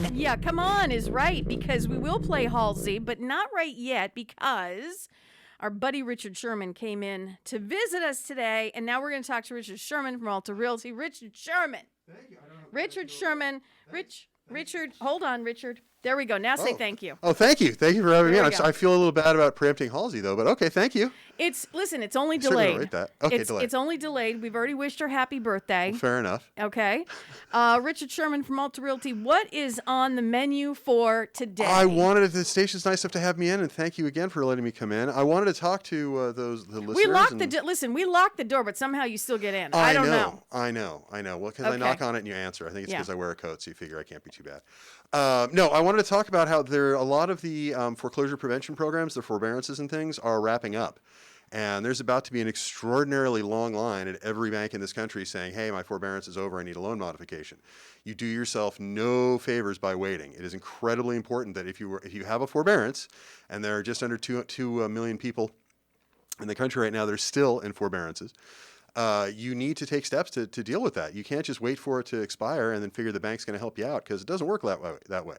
on. Yeah, come on is right, because we will play Halsey, but not right yet because our buddy Richard Sherman came in to visit us today, and now we're going to talk to Richard Sherman from Alta Realty. Richard Sherman. Thank you. I don't know. Richard Sherman. Richard, hold on, Richard. There we go. Now say thank you. Oh, thank you. Thank you for having me There on. we go. I feel a little bad about preempting Halsey, though, but okay, thank you. It's only I certainly delayed. don't rate that. Okay, delayed. It's only delayed. We've already wished her happy birthday. Well, fair enough. Okay. Richard Sherman from Alta Realty, what is on the menu for today? I wanted the station's nice enough to have me in, and thank you again for letting me come in. I wanted to talk to the listeners. We locked we locked the door, but somehow you still get in. I don't know. I know. Well, because Okay. I knock on it and you answer. I think it's because Yeah. I wear a coat, so you figure I can't be too bad. No, I wanted to talk about how a lot of the foreclosure prevention programs, the forbearances and things, are wrapping up. And there's about to be an extraordinarily long line at every bank in this country saying, hey, my forbearance is over, I need a loan modification. You do yourself no favors by waiting. It is incredibly important that if you have a forbearance, and there are just under 2 million people in the country right now that are still in forbearances, you need to take steps to deal with that. You can't just wait for it to expire and then figure the bank's going to help you out, because it doesn't work that way.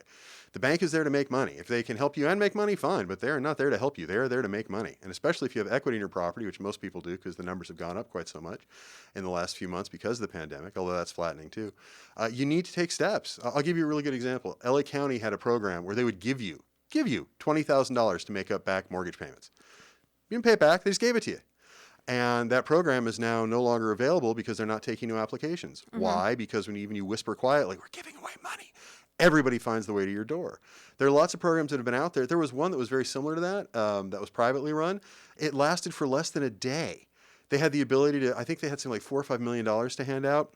The bank is there to make money. If they can help you and make money, fine, but they're not there to help you. They're there to make money. And especially if you have equity in your property, which most people do because the numbers have gone up quite so much in the last few months because of the pandemic, although that's flattening too. You need to take steps. I'll give you a really good example. LA County had a program where they would give you $20,000 to make up back mortgage payments. You didn't pay it back, they just gave it to you. And that program is now no longer available because they're not taking new applications. Mm-hmm. Why? Because when even you whisper quietly, we're giving away money, everybody finds the way to your door. There are lots of programs that have been out there. There was one that was very similar to that, that was privately run. It lasted for less than a day. They had the ability to, I think they had something like $4 or $5 million to hand out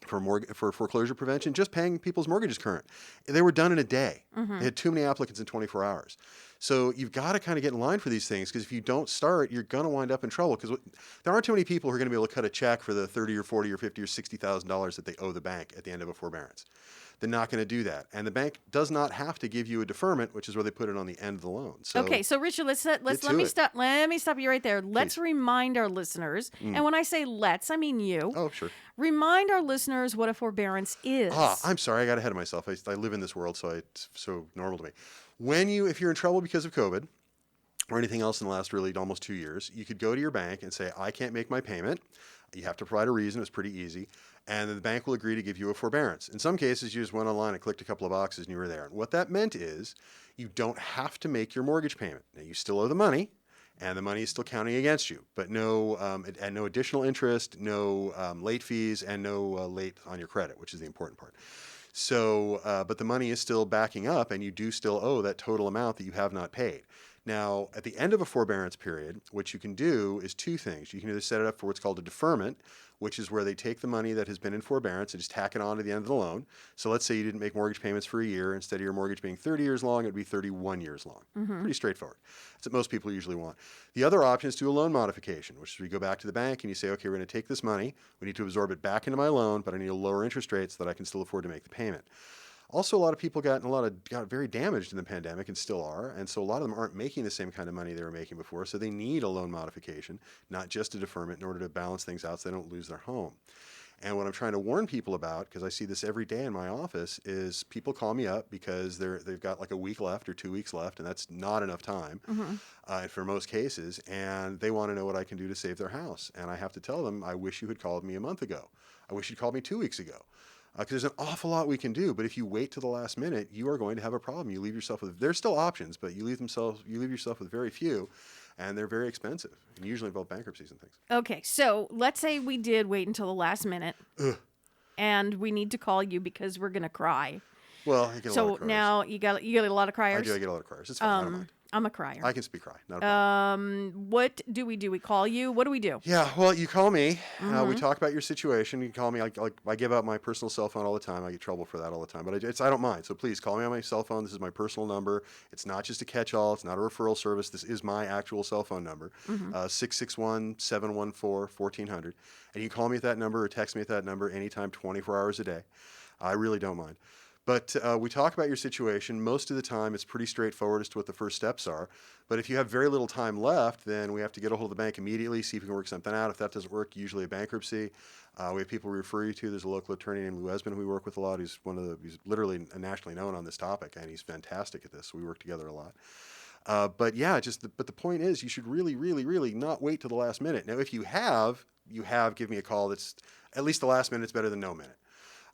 for foreclosure prevention, just paying people's mortgages current. They were done in a day. Mm-hmm. They had too many applicants in 24 hours. So you've got to kind of get in line for these things, because if you don't start, you're going to wind up in trouble, because there aren't too many people who are going to be able to cut a check for the $30 or $40 or $50 or $60,000 that they owe the bank at the end of a forbearance. They're not going to do that. And the bank does not have to give you a deferment, which is where they put it on the end of the loan. So okay, so Richard, let me stop you right there. Let's remind our listeners, and when I say let's, I mean you. Oh, sure. Remind our listeners what a forbearance is. I'm sorry, I got ahead of myself. I live in this world, so it's so normal to me. If you're in trouble because of COVID or anything else in the last really almost 2 years, you could go to your bank and say, I can't make my payment. You have to provide a reason. It's pretty easy. And then the bank will agree to give you a forbearance. In some cases, you just went online and clicked a couple of boxes and you were there. And what that meant is you don't have to make your mortgage payment. Now, you still owe the money, and the money is still counting against you, but no additional interest, no late fees, and no late on your credit, which is the important part. So, but the money is still backing up, and you do still owe that total amount that you have not paid. Now, at the end of a forbearance period, what you can do is two things. You can either set it up for what's called a deferment, which is where they take the money that has been in forbearance and just tack it on to the end of the loan. So let's say you didn't make mortgage payments for a year. Instead of your mortgage being 30 years long, it would be 31 years long. Mm-hmm. Pretty straightforward. That's what most people usually want. The other option is to do a loan modification, which is where you go back to the bank and you say, okay, we're going to take this money. We need to absorb it back into my loan, but I need a lower interest rate so that I can still afford to make the payment. Also, a lot of people got very damaged in the pandemic and still are, and so a lot of them aren't making the same kind of money they were making before, so they need a loan modification, not just a deferment, in order to balance things out so they don't lose their home. And what I'm trying to warn people about, because I see this every day in my office, is people call me up because they've got like a week left or 2 weeks left, and that's not enough time for most cases, and they want to know what I can do to save their house. And I have to tell them, I wish you had called me a month ago. I wish you'd called me 2 weeks ago. Because there's an awful lot we can do, but if you wait till the last minute, you are going to have a problem. You leave yourself with, there's still options, but you leave yourself with very few, and they're very expensive, and usually involve bankruptcies and things. Okay, so let's say we did wait until the last minute, and we need to call you because we're gonna cry. Well, I get a lot of criers. So now you got a lot of criers. I get a lot of criers. It's fine. I don't mind. I'm a crier. I can speak cry. Not a problem. What do? We call you? What do we do? Yeah, well, you call me. We talk about your situation. You call me. I give out my personal cell phone all the time. I get trouble for that all the time. But I don't mind. So please call me on my cell phone. This is my personal number. It's not just a catch-all. It's not a referral service. This is my actual cell phone number, 661-714-1400. And you call me at that number or text me at that number anytime, 24 hours a day. I really don't mind. But we talk about your situation. Most of the time, it's pretty straightforward as to what the first steps are. But if you have very little time left, then we have to get a hold of the bank immediately, see if we can work something out. If that doesn't work, usually a bankruptcy. We have people we refer you to. There's a local attorney named Lou Esmond who we work with a lot. He's literally nationally known on this topic, and he's fantastic at this. So we work together a lot. But yeah, but the point is, you should really, really, really not wait till the last minute. Now, if you have, give me a call. That's at least the last minute's better than no minute.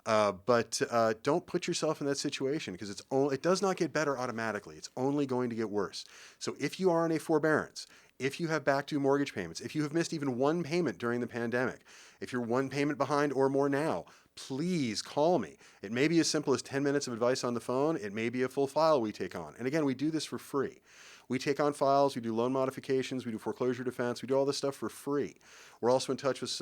But don't put yourself in that situation because it does not get better automatically. It's only going to get worse. So if you are in a forbearance, if you have back due mortgage payments, if you have missed even one payment during the pandemic, if you're one payment behind or more now, please call me. It may be as simple as 10 minutes of advice on the phone. It may be a full file we take on. And again, we do this for free. We take on files, we do loan modifications, we do foreclosure defense, we do all this stuff for free. We're also in touch with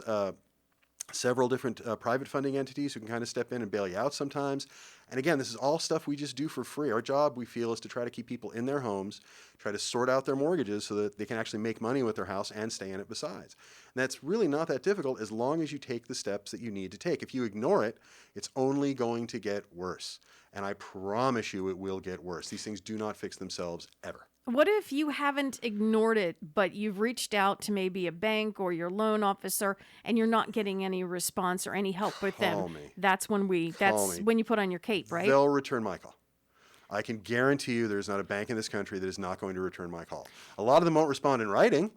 several different private funding entities who can kind of step in and bail you out sometimes. And again, this is all stuff we just do for free. Our job, we feel, is to try to keep people in their homes, try to sort out their mortgages so that they can actually make money with their house and stay in it besides. And that's really not that difficult as long as you take the steps that you need to take. If you ignore it, it's only going to get worse. And I promise you it will get worse. These things do not fix themselves ever. What if you haven't ignored it, but you've reached out to maybe a bank or your loan officer and you're not getting any response or any help with them? Call me. That's when when you put on your cape, right? They'll return my call. I can guarantee you there's not a bank in this country that is not going to return my call. A lot of them won't respond in writing,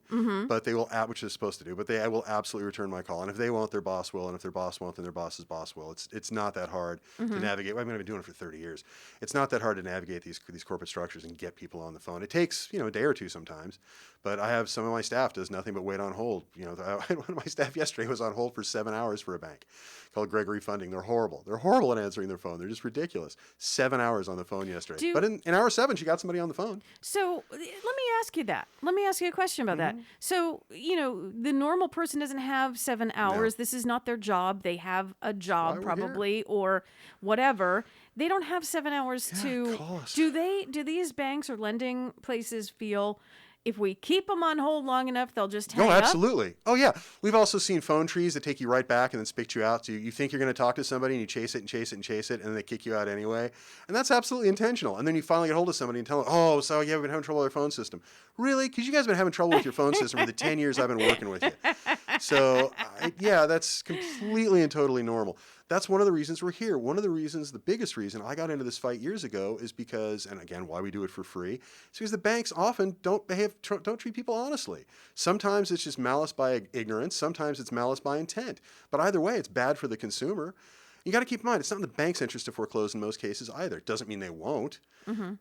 but they will, which is supposed to do, but they will absolutely return my call. And if they won't, their boss will. And if their boss won't, then their boss's boss will. It's not that hard to navigate. I've been doing it for 30 years. It's not that hard to navigate these corporate structures and get people on the phone. It takes, a day or two sometimes, but I have some of my staff does nothing but wait on hold. One of my staff yesterday was on hold for 7 hours for a bank called Gregory Funding. They're horrible. They're horrible at answering their phone. They're just ridiculous. 7 hours on the phone yesterday. But in hour 7, she got somebody on the phone. So let me ask you that. Let me ask you a question about that. So, the normal person doesn't have 7 hours. No. This is not their job. They have a job probably or whatever. They don't have 7 hours to. Call us. Do these banks or lending places feel if we keep them on hold long enough, they'll just hang up? Oh, absolutely. Oh, yeah. We've also seen phone trees that take you right back and then spit you out. So you think you're going to talk to somebody and you chase it and chase it and chase it, and then they kick you out anyway. And that's absolutely intentional. And then you finally get hold of somebody and tell them, oh, so yeah, we've been having trouble with our phone system. Really? Because you guys have been having trouble with your phone system for the 10 years I've been working with you. So, that's completely and totally normal. That's one of the reasons we're here. One of the reasons, the biggest reason I got into this fight years ago is because, and again, why we do it for free, is because the banks often don't treat people honestly. Sometimes it's just malice by ignorance. Sometimes it's malice by intent. But either way, it's bad for the consumer. You got to keep in mind, it's not in the bank's interest to foreclose in most cases either. It doesn't mean they won't.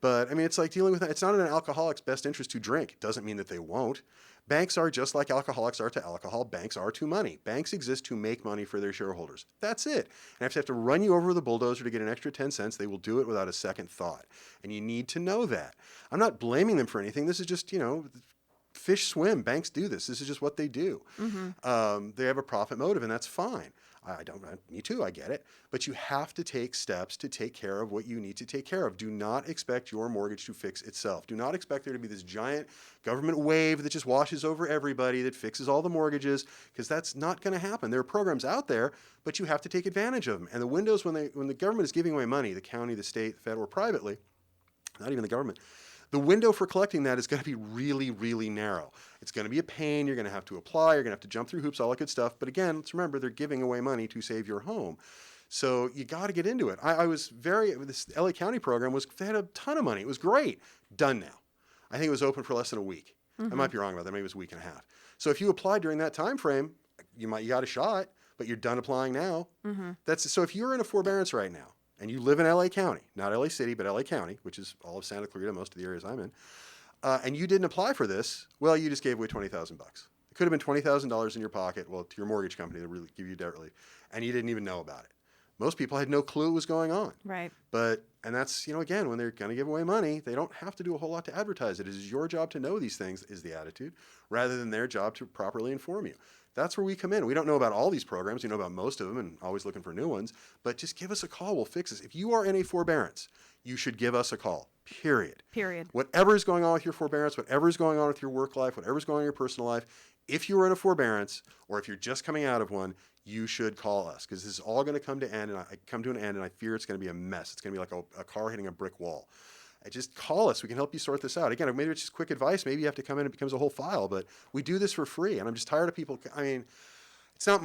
But it's like dealing with that. It's not in an alcoholic's best interest to drink. It doesn't mean that they won't. Banks are just like alcoholics are to alcohol. Banks are to money. Banks exist to make money for their shareholders. That's it. And if they have to run you over with a bulldozer to get an extra 10 cents, they will do it without a second thought. And you need to know that. I'm not blaming them for anything. This is just, fish swim. Banks do this. This is just what they do. They have a profit motive, and that's fine. Me too, I get it. But you have to take steps to take care of what you need to take care of. Do not expect your mortgage to fix itself. Do not expect there to be this giant government wave that just washes over everybody, that fixes all the mortgages, because that's not going to happen. There are programs out there, but you have to take advantage of them. And the windows when the government is giving away money, the county, the state, the federal, or privately, not even the government, the window for collecting that is going to be really, really narrow. It's going to be a pain. You're going to have to apply. You're going to have to jump through hoops, all that good stuff. But again, let's remember they're giving away money to save your home. So you got to get into it. This LA County program they had a ton of money. It was great. Done now. I think it was open for less than a week. I might be wrong about that. Maybe it was a week and a half. So if you applied during that time frame, you got a shot, but you're done applying now. So if you're in a forbearance right now, and you live in LA County, not LA City, but LA County, which is all of Santa Clarita, most of the areas I'm in, and you didn't apply for this, well, you just gave away $20,000. It could have been $20,000 in your pocket, to your mortgage company that really give you debt relief, and you didn't even know about it. Most people had no clue what was going on. Right. And that's, again, when they're going to give away money, they don't have to do a whole lot to advertise it. It is your job to know these things, is the attitude, rather than their job to properly inform you. That's where we come in. We don't know about all these programs. We know about most of them and always looking for new ones. But just give us a call. We'll fix this. If you are in a forbearance, you should give us a call, period. Period. Whatever is going on with your forbearance, whatever is going on with your work life, whatever is going on in your personal life, if you are in a forbearance or if you're just coming out of one, you should call us, because this is all going to come to an end, and I fear it's going to be a mess. It's going to be like a car hitting a brick wall. Just call us. We can help you sort this out. Again, maybe it's just quick advice. Maybe you have to come in and it becomes a whole file, but we do this for free. And I'm just tired of people. I mean, it's not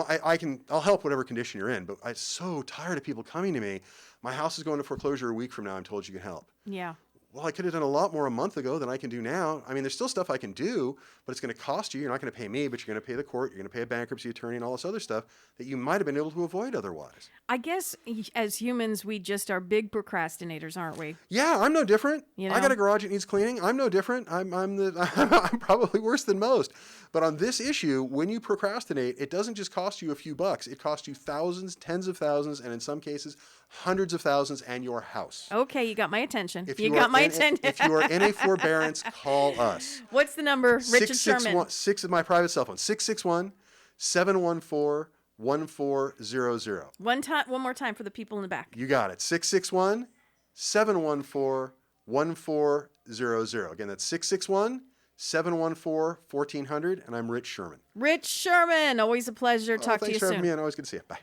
I'll help whatever condition you're in, but I'm so tired of people coming to me. My house is going to foreclosure a week from now. I'm told you can help. Yeah. Well, I could have done a lot more a month ago than I can do now. I mean, there's still stuff I can do, but it's going to cost you. You're not going to pay me, but you're going to pay the court. You're going to pay a bankruptcy attorney and all this other stuff that you might have been able to avoid otherwise. I guess as humans, we just are big procrastinators, aren't we? Yeah, I'm no different. You know? I got a garage that needs cleaning. I'm no different. I'm probably worse than most. But on this issue, when you procrastinate, it doesn't just cost you a few bucks. It costs you thousands, tens of thousands, and in some cases, hundreds of thousands, and your house. Okay, you got my attention. If you got my attention. If you are in a forbearance, call us. What's the number, Richard Sherman? 6 is my private cell phone. 661-714-1400. One more time for the people in the back. You got it. 661-714-1400. Again, that's 661-714-1400. And I'm Rich Sherman. Rich Sherman, always a pleasure. Talk to you Thanks for having soon. me, and always good to see you. Bye.